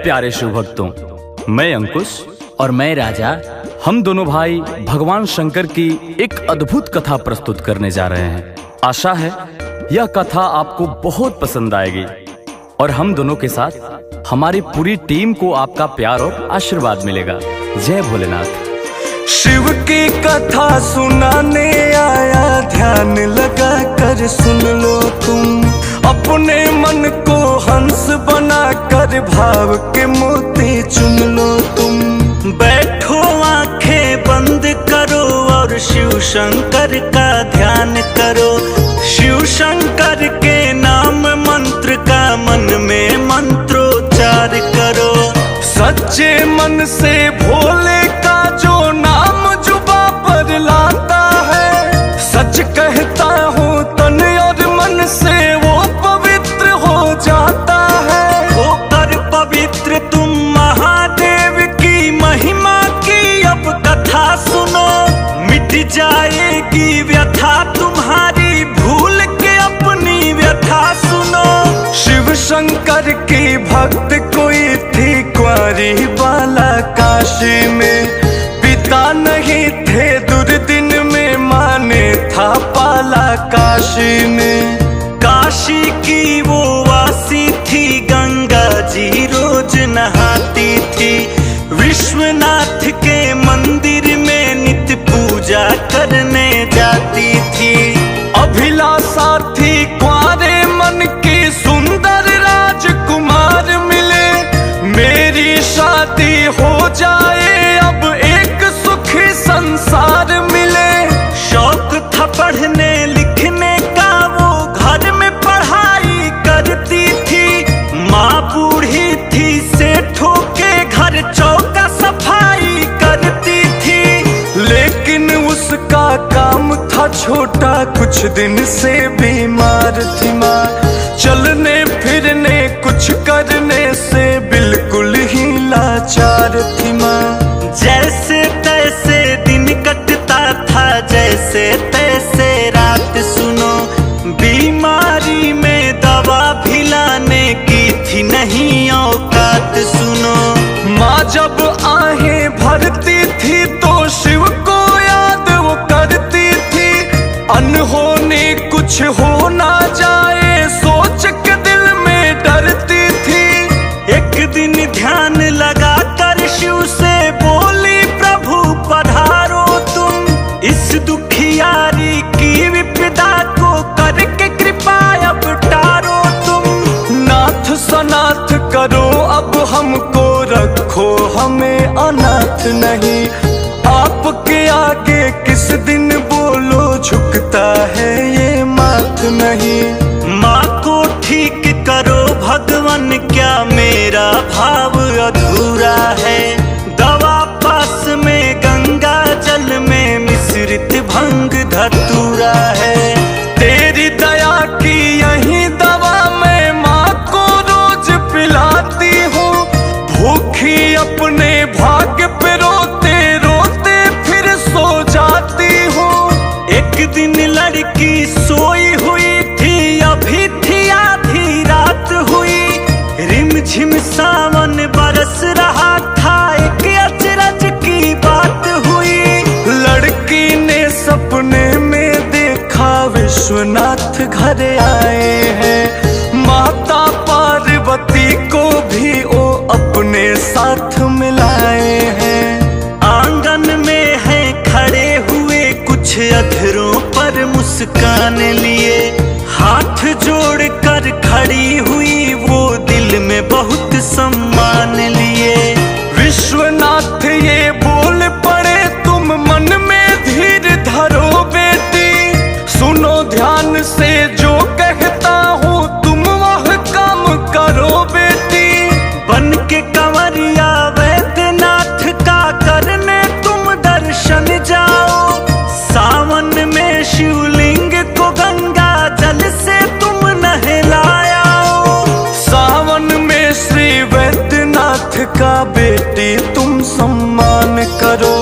प्यारे शिव भक्तों, मैं अंकुश और मैं राजा, हम दोनों भाई भगवान शंकर की एक अद्भुत कथा प्रस्तुत करने जा रहे हैं। आशा है यह कथा आपको बहुत पसंद आएगी और हम दोनों के साथ हमारी पूरी टीम को आपका प्यार और आशीर्वाद मिलेगा। जय भोलेनाथ। शिव की कथा सुनाने आया, ध्यान लगा कर सुन लो तुम। अपने मन को हंस बना कर भाव के मोती चुन लो तुम। बैठो आंखें बंद करो और शिव शंकर का ध्यान करो। शिव शंकर के नाम मंत्र का मन में मंत्रोच्चार करो। सच्चे मन से भोले का जो नाम जुबा पर लाता है, सच कहता हूँ तन और मन से वो पवित्र हो जाता है। होकर पवित्र तुम महादेव की महिमा की अब कथा सुनो। मिट जाएगी व्यथा तुम्हारी, भूल के अपनी व्यथा सुनो। शिव शंकर की भक्त कोई थी कुंवारी बाला काशी में। पिता नहीं थे दुर्दिन में, माने था पाला काशी में। काशी की वो वासी थी, गंगा जी रोज नहाती थी। विश्वनाथ के मंदिर में नित्य पूजा करने जाती थी। अभिलाषा थी कुंवारे मन की, सुंदर राजकुमार मिले। मेरी शादी हो जाए अब एक सुखी संसार मिले। शौक था पढ़ने लिखने का, वो घर में पढ़ाई करती थी। माँ बूढ़ी थी, सेठों के घर चौका सफाई करती थी। लेकिन उसका काम था छोटा, कुछ दिन से बीमार थी माँ। चलने फिरने कुछ करने से बिल्कुल ही लाचार थी माँ। जैसे तैसे दिन कटता था, जैसे तैसे रात सुनो। बीमारी में दवा भी लाने की थी नहीं औकात सुनो। माँ जब आहें भरती थी तो शिव को याद वो करती थी। अनहोनी कुछ हो ना जाए सोच के दिल में डरती थी। एक दिन ध्यान लगा कर शिव से बोली, प्रभु पधारो तुम। इस दुखियारी की विपदा को करके कृपा अब टारो तुम। नाथ सनाथ करो अब हमको, रखो हमें अनाथ नहीं। आपके आगे किस दिन बोलो, झुकता है ये माथ नहीं। माँ को ठीक करो भगवान, क्या मेरा भाव अधूरा है। दवा पास में गंगा जल में मिश्रित भंग धतूरा है। तेरी दया की यही दवा मैं माँ को रोज पिलाती हूँ। भूखी अपने भाग्य पे रोते रोते फिर सो जाती हूँ। एक दिन लड़की सोई हुई थी, अभी थी आधी रात हुई। रिमझिम सावन बरस रहा था, एक अचरज की बात हुई। लड़की ने सपने में देखा विश्वनाथ घर आए हैं। माता पार्वती को भी वो अपने साथ मिलाए हैं। आंगन में है खड़े हुए कुछ अधरों पर मुस्कान लिए। हाथ जोड़ कर खड़ी हुई वो दिल में बहुत सम्मान लिए। विश्वनाथ ये बोल पड़े, तुम मन में धीर धरो बेटी। सुनो ध्यान से जो कहता हूँ, तुम वह काम करो बेटी। बन के कंवरिया वैद्यनाथ का करने तुम दर्शन जाओ। सावन में शिवलिंग को गंगा जल से तुम नहलाओ। सावन में श्री वैद्यनाथ का बेटी तुम सम्मान करो।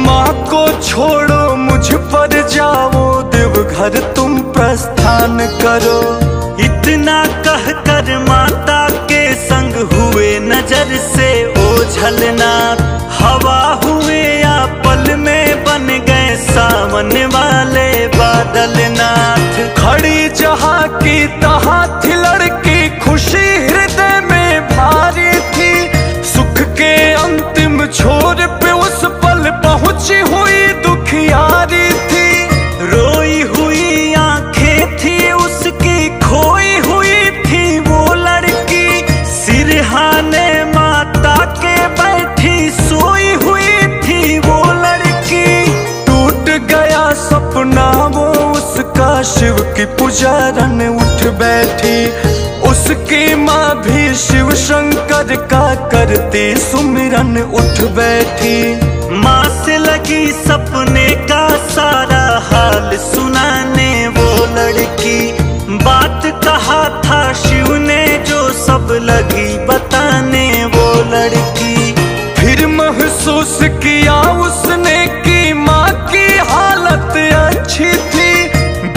माँ को छोड़ो मुझ पर जाओ, देवघर तुम प्रस्थान करो। इतना कहकर माता के संग हुए नजर झलनाथ, हवा हुए या पल में बन गए सावन वाले बादल नाथ। खड़ी जहाँ की तहाँ थी लड़की, खुशी हृदय में भारी थी, सुख के अंतिम छोर पे उस पल पहुंची हुई दुखियारी थी। रोई हुई आंखें थी उसकी, खोई हुई थी वो लड़की, सिरहाने माता के बैठी सोई हुई थी वो लड़की। टूट गया सपना वो उसका, शिव की पुजारन उठ बैठी, उसकी माँ भी शिव शंकर का करती सुमिरन उठ बैठी। माँ से लगी सपने का सारा हाल सुनाने वो लड़की, बात कहा था शिव ने जो सब लगी बताने वो लड़की। फिर महसूस किया उसने कि माँ की हालत अच्छी थी,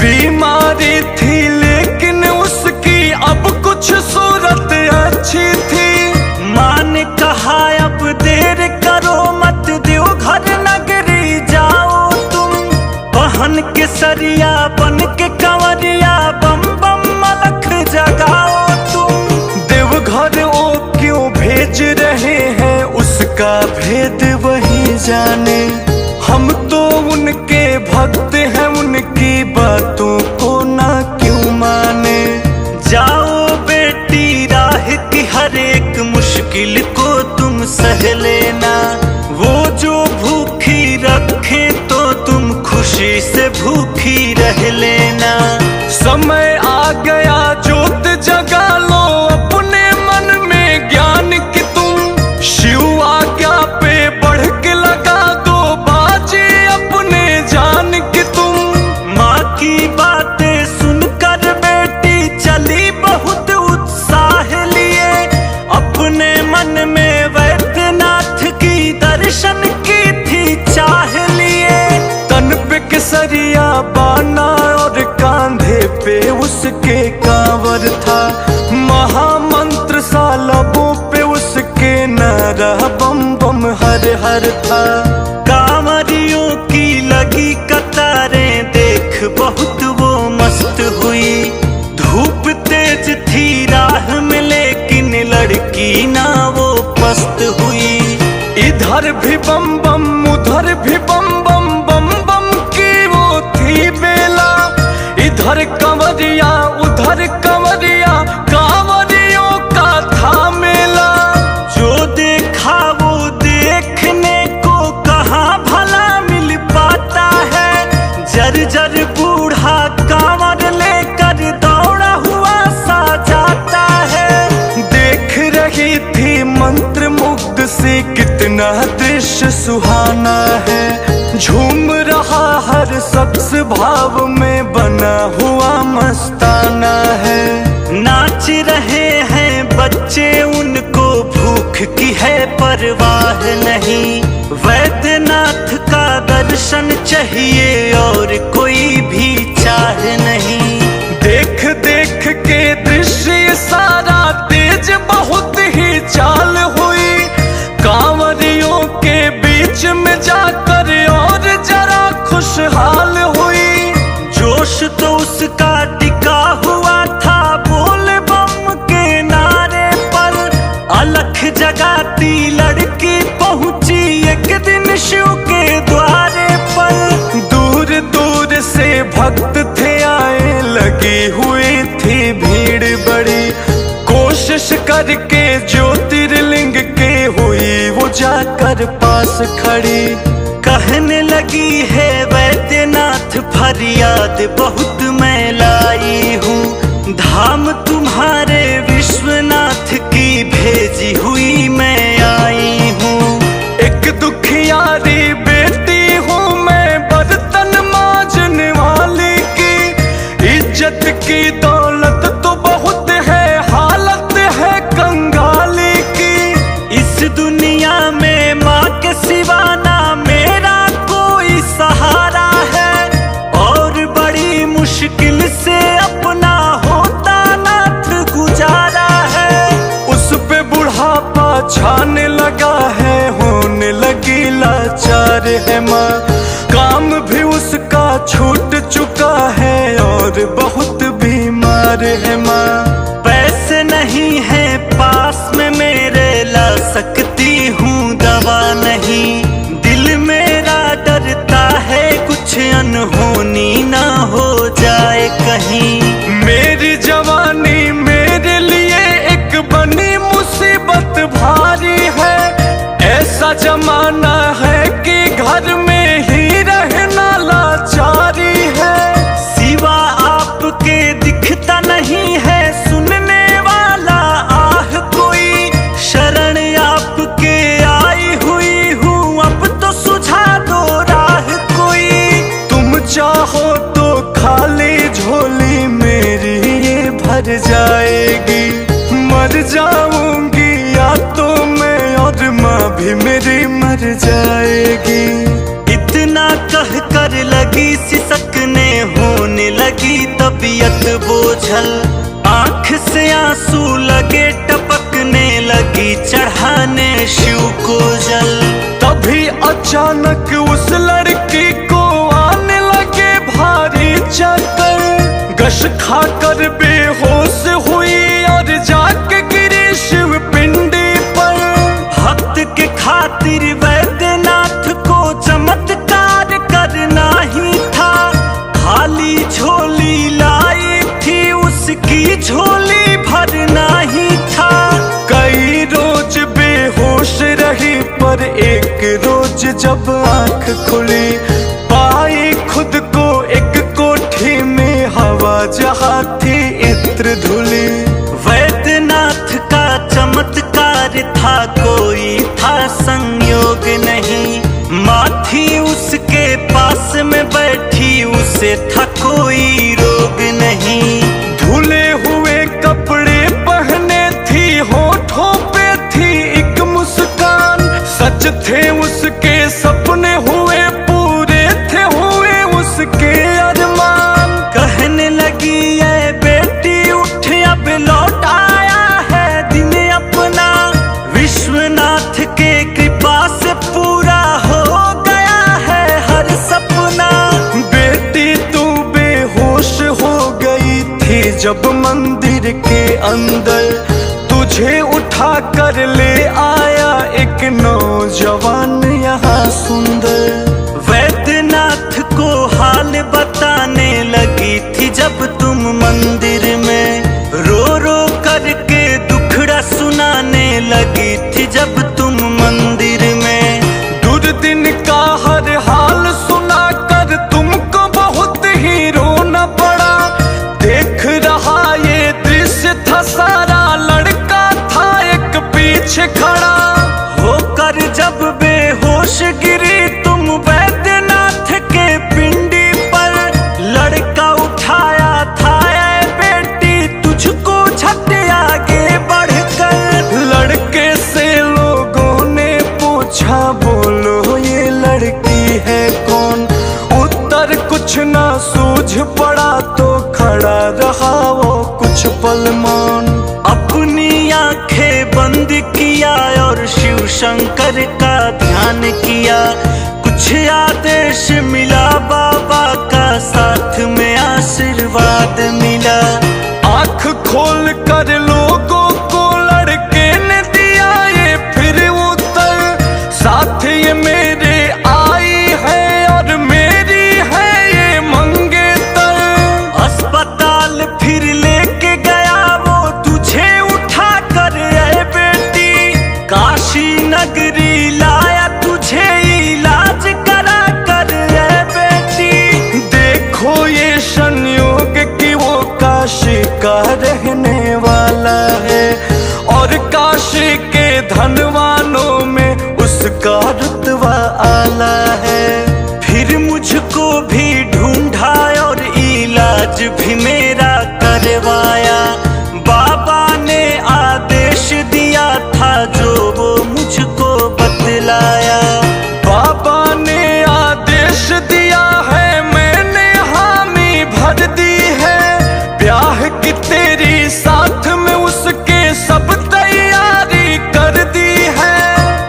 बीमारी थी लेकिन उसकी अब कुछ सूरत अच्छी थी। माँ ने कहा अब देर करो मत, देवघर नगरी जाओ तुम, बहन के सरिया बन के कंवरिया बम बम मलख जगाओ तुम। देवघर ओ क्यों भेज रहे हैं उसका भेद वही जाने, हम तो उनके भक्त हैं उनकी बातों को ना क्यों माने। जाओ बेटी राह की हर एक मुश्किल को तुम सह लेना, वो जो भूखी रखे तो तुम खुशी से भूखी रह लेना। समय आ गया जोत जगा लो अपने मन में ज्ञान की तुम, शिव आज्ञा पे बढ़ के लगा दो बाजी अपने जान की तुम। माँ की बातें सुनकर बेटी चली बहुत उत्साह लिए, अपने मन में वैद्यनाथ की दर्शन की थी चाह लिए। तन पे केसरिया बाना और कांधे पे उसके कांवर था, महामंत्र सा लबों पे उसके नारा बम बम हर हर था। कांवरियों की लगी कतारें देख बहुत वो मस्त हुई, धूप तेज थी राह में लेकिन लड़की ना वो पस्त हुई। इधर भी बम बम उधर भी बम बम, बम बम की वो थी बेला, इधर कंवरिया उधर कंवरिया, कांवरियों का था मेला। जो देखा वो देखने को कहाँ भला मिल पाता है, जर बूढ़ा कांवर लेकर दौड़ा हुआ सा जाता है। देख रही थी मंत्र मुग्ध से कितना दृश्य सुहाना है, झूम रहा हर शख्स भाव में बना हुआ मस्ताना है। नाच रहे हैं बच्चे उनको भूख की है परवाह नहीं, वैद्यनाथ का दर्शन चाहिए और कोई भी चाह नहीं। देख देख के दृश्य सारा तेज बहुत ही चाल हुई, कांवरियों के बीच में जाकर और जरा खुशहाल हुई। जोश तो उसका टिका हुआ था बोल बम के नारे पर, अलख जगाती लड़की पहुंची एक दिन शिव के द्वारे पर। दूर दूर से भक्त थे आए, लगी हुई थी भीड़ बड़ी, कोशिश करके ज्योतिर्लिंग के हुई वो जाकर पास खड़ी। कहने लगी है वैद्यनाथ फरियाद बहुत मैं लाई हूँ, धाम तुम्हारे विश्वनाथ की भेजी हुई मैं आई हूँ। एक दुखियारी बेटी हूँ मैं बर्तन मांजने वाली की, इज्जत की दौलत तो बहुत है हालत है कंगाली की। इस दुनिया में माँ के सिवा ना मेरा कोई सहारा है, और बड़ी मुश्किल से जाएगी। मर जाऊंगी या तो मैं और माँ भी मेरी मर जाएगी। इतना कह कर लगी सिसकने, होने लगी तबीयत बोझल। आंख से आंसू लगे टपकने लगी, चढ़ाने शिव को जल। तभी अचानक उस लड़की को आने लगे भारी चक्कर। गश खाकर बेहोश हुई और जाके गिरी शिव पिंडी पर। भक्त के खातिर वैद्यनाथ को चमत्कार करना ही था। खाली झोली लाई थी, उसकी झोली भरना ही था। कई रोज बेहोश रही पर एक रोज जब आंख खुली, पाई खुद को एक कोठी में, हवा जहाँ थी इत्र धुली। वैद्यनाथ का चमत्कार था, कोई था संयोग नहीं। माँ थी उसके पास में बैठी, उसे था कोई रोग नहीं। धुले हुए कपड़े पहने थी, होठों पे थी एक मुस्कान। सच थे उसके सपने, हुए पूरे थे हुए उसके अरमान। कहने लगी ये बेटी उठ, अब लौट आया है दिन अपना। विश्वनाथ के कृपा से पूरा हो गया है हर सपना। बेटी तू बेहोश हो गई थी जब मंदिर के अंदर, तुझे उठा कर ले आया एक नौजवान यहाँ सुंदर। वैद्यनाथ को हाल बताने लगी थी जब तुम मंदिर में। रो रो करके दुखड़ा सुनाने लगी थी जब तुम मंदिर में। दुर्दिन का हर हाल सुना कर तुमको बहुत ही रोना पड़ा। देख रहा ये दृश्य था सारा, लड़का था एक पीछे खड़ा। होकर जब बेहोश गिरी तुम वैद्यनाथ के पिंडी पर। लड़का उठाया था ऐ बेटी तुझको झट आगे बढ़कर। लड़के से लोगों ने पूछा बोलो ये लड़की है कौन। उत्तर कुछ ना सूझ पड़ा तो खड़ा रहा वो कुछ पल मौन। अपनी आंखें बंद किया और शिव शंकर का ध्यान किया। कुछ आदेश मिला बाबा का, साथ में आशीर्वाद मिला। आंख खोल कर लोगों को लड़के ने दिया ये फिर उत्तर। साथ ये मेरे आई है और मेरी है ये मंगेतर। अस्पताल फिर लेके गया वो तुझे उठा कर ऐ बेटी। काशी नगरी लाया तुझे इलाज करा कर ऐ बेटी। देखो ये संयोग कि वो काशी का रहने वाला है और काशी के धनवानों में उसका रुतबा आला है। फिर मुझको भी ढूंढा और इलाज भी मेरा करवाया। बाबा ने आदेश दिया था जो वो मुझको बतलाया। बाबा ने आदेश दिया है, मैंने हामी भर दी है। ब्याह की तेरी साथ में उसके सब तैयारी कर दी है।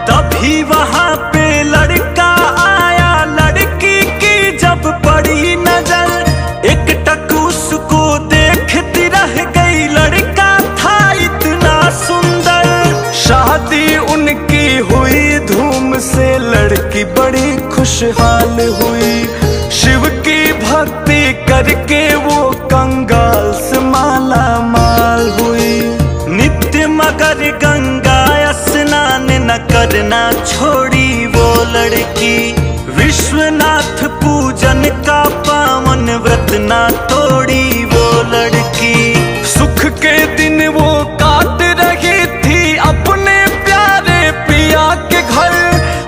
तभी वहां पे लड़का आया, लड़की की जब पड़ी नजर। एक टक उसको देखती रह गई, लड़का था इतना सुंदर। शादी उनकी हुई धूम से, लड़की बड़ी खुशहाल हुई। शिव की भक्ति करके वो कंगाल से माला माल हुई। नित्य मगर गंगा स्नान न करना छोड़ी वो लड़की। विश्वनाथ पूजन का पावन व्रत ना तोड़ी वो लड़की। सुख के दिन वो काट रही थी अपने प्यारे पिया के घर।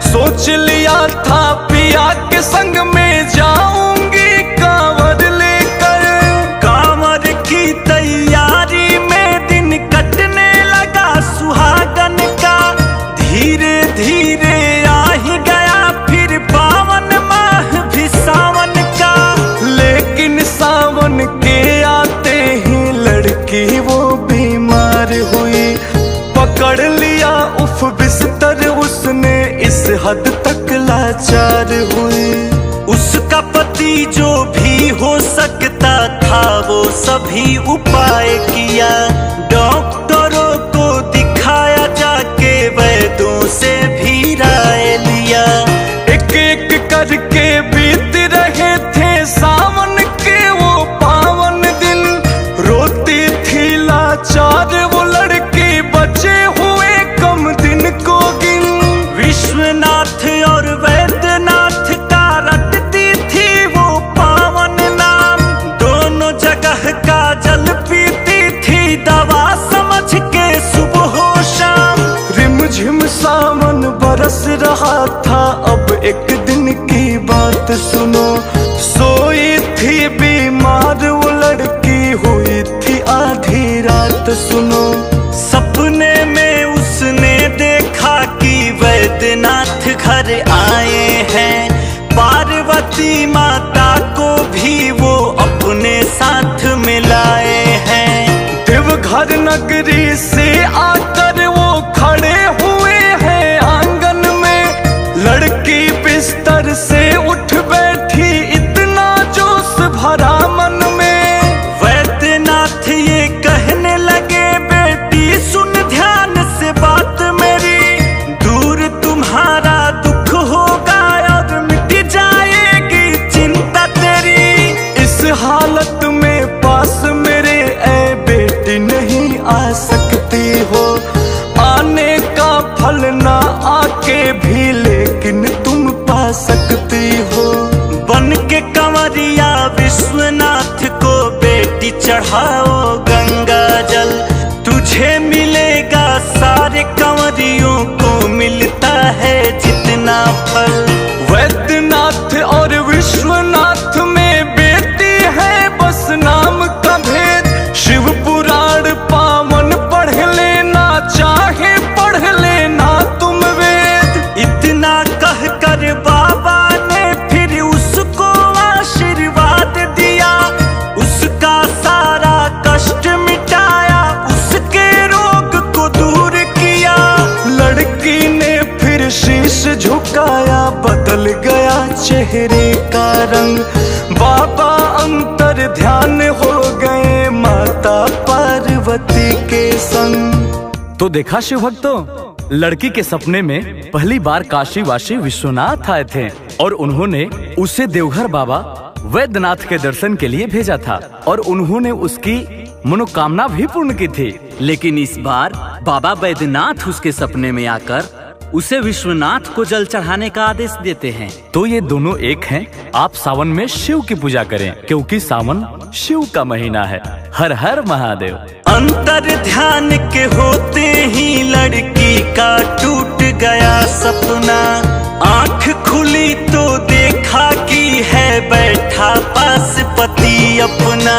सोच लिया था पिया के संग में जाऊंगी कांवर लेकर। कांवर की तैयारी हद तक लाचार हुई। उसका पति जो भी हो सकता था वो सभी उपाय किया। डॉक्टरों को दिखाया, जाके वैद्यों से भी राय लिया। एक एक करके बीत रहे थे सावन के वो पावन दिन। रोती थी लाचार वो लड़की, बचे हुए कम दिन को गिन। विश्वनाथ और वैद्यनाथ का रटती थी वो पावन नाम। दोनों जगह का जल पीती थी दवा समझ के सुबह शाम। रिमझिम सावन बरस रहा था, अब एक दिन की बात सुनो। सोई थी बीमार वो लड़की, हुई थी आधी रात सुनो। सपने में उसने देखा कि वैद्यनाथ घर आए हैं। पार्वती माता को भी वो अपने साथ मिलाए हैं। देवघर नगरी से आकर वो खड़े हुए हैं आंगन में। लड़की बिस्तर से उठ बैठी, इतना जोश भरा मन में। वैद्यनाथ ये कहने लगे, बेटी सुन ध्यान से बात मेरी। दूर तुम्हारा दुख होगा और मिट जाएगी चिंता तेरी। इस हालत में पास मेरे ऐ बेटी नहीं आ सकती हो। आने का फल ना आके भी लेकिन तुम पा सकती हो। बन के कंवरिया विश्वनाथ को बेटी चढ़ाओ गंगा जल। तुझे मिलेगा सारे कंवरियों को मिलता है जितना फल। वैद्यनाथ और विश्वनाथ में बेटी है बस नाम का भेद। शिव पुराण पावन पढ़ लेना, चाहे पढ़ लेना तुम वेद। इतना कह कर बाबा ने फिर उसको आशीर्वाद दिया। उसका सारा कष्ट मिटाया, उसके रोग को दूर किया। लड़की ने फिर शीश झुकाया, बदल गया चेहरे का रंग। बाबा अंतर ध्यान हो गए माता पार्वती के संग। तो देखा शिव भक्तों, लड़की के सपने में पहली बार काशी वासी विश्वनाथ आए थे और उन्होंने उसे देवघर बाबा वैद्यनाथ के दर्शन के लिए भेजा था और उन्होंने उसकी मनोकामना भी पूर्ण की थी। लेकिन इस बार बाबा वैद्यनाथ उसके सपने में आकर उसे विश्वनाथ को जल चढ़ाने का आदेश देते हैं। तो ये दोनों एक हैं। आप सावन में शिव की पूजा करें, क्योंकि सावन शिव का महीना है। हर हर महादेव। अंतर ध्यान के होते ही लड़की का टूट गया सपना। आंख खुली तो देखा कि है बैठा पास पति अपना।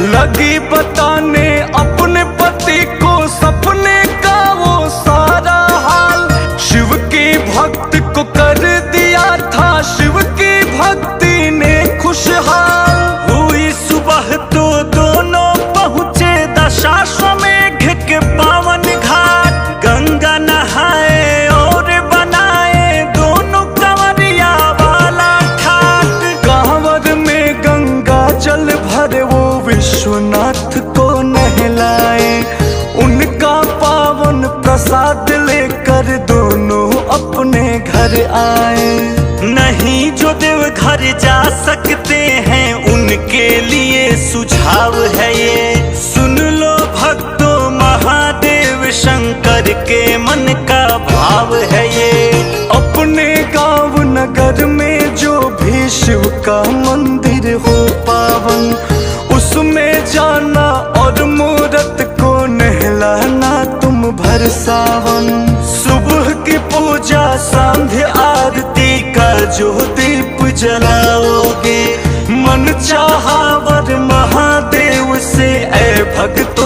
लगी बताने अपने पति को सपने का वो सारा हाल। शिव के भक्त को कर दिया था शिव की भक्ति ने खुशहाल। हुई सुबह तो दोनों पहुँचे दशाश्वमेध के पावन घाट। गंगा नहाए और बनाए दोनों कंवरिया वाला ठाट। कांवर में गंगा जल भर वो विश्वनाथ को नहलाए। उनका पावन प्रसाद लेकर दोनों अपने घर आए। नहीं जो देवघर जा सकते हैं उनके लिए सुझाव है ये। सुन लो भक्तों, महादेव शंकर के मन का भाव है ये। अपने गांव नगर में जो भी शिव का मंदिर हो पावन, उसमें जाना और मूरत को नहलाना तुम भर सावन। सुबह की पूजा सांध्य आरती का जो दीप जलाओगे, मन चाहा वर महादेव से ऐ भक्तों